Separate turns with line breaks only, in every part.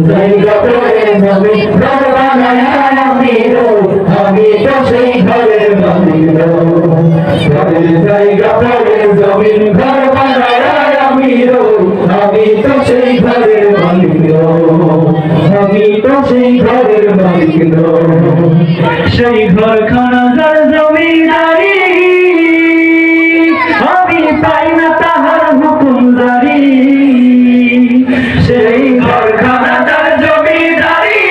জায়গা করে আমি ঘর বানাই আমি তো সেই ঘরের মালিক। জায়গা করে জমিন ঘর বানাই আমি তো সেই ঘরের মালিক। আমি তো সেই ঘরের মালিক। সেই ঘরখানা যার জমিদারি আমি পাই না তাহার হুকুমদারি। সেই ঘরখানা যার জমিদারি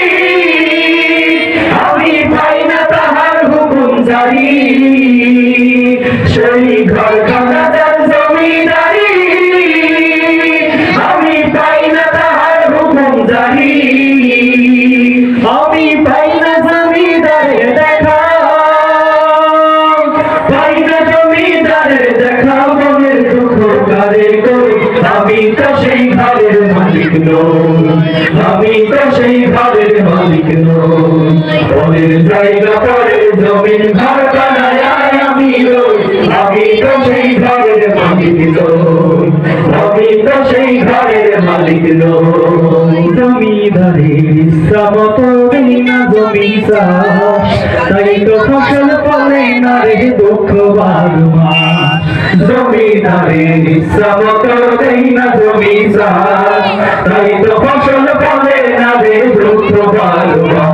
আমি পাই না তাহার হুকুমদারি। সেই ঘরখানা যার জমিদারি আমি পাই না তাহার হুকুমদারি। আমি পাই না জমিদারের দেখা, পাই না জমিদারের দেখা, মনের দুঃখ কারে করি। আমি তো সেই ঘরের মালিক নই, আমি তো সেই ঘরের মালিক নই। পরের জায়গা পরের জমিন ঘর বানায় আমি তো সেই ঘরের মালিক নই, আমি তো সেই ঘরের মালিক নই। জমিদারের ইচ্ছা মতো দেই না জমি চাষ, তাই তো ফসল ফলে না রে দুঃখ বারমা। জমিদারের ইচ্ছা মতো দেই না জমি চাষ, তাই তো ফসল ফলে না রে দুঃখ বারমা।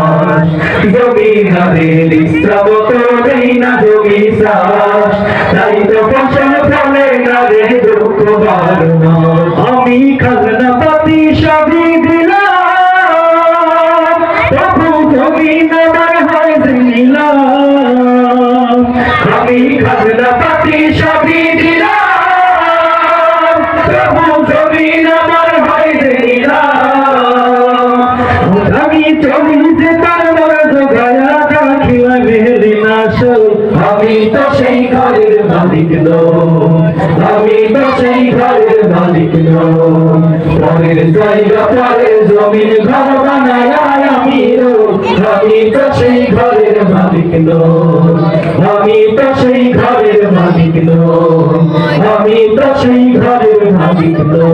জমিদারের ইচ্ছা মতো দেই না জমি চাষ, তাই তো ফসল ফলে না রে দুঃখ বারমা। আমি খাজনা পাতি সবই দিলাম, তবু জমিন আমার হয় দিলাম। আমি খাজনা পাতি সবই দিলাম, তবু জমিন আমার হয় দিলাম। আমি চলি যে তার মরা জোগায়া রাখিলা মেহেরি নাশল। আমি তো সেই ঘরের মালিক নই, আমি তো সেই ঘরের মালিক নই। পরের জায়গা পরের জমিন ঘর বানায় আমি তো সেই ঘরের মালিক নই, আমি তো সেই ঘরের মালিক নই, আমি তো সেই ঘরের মালিক নই।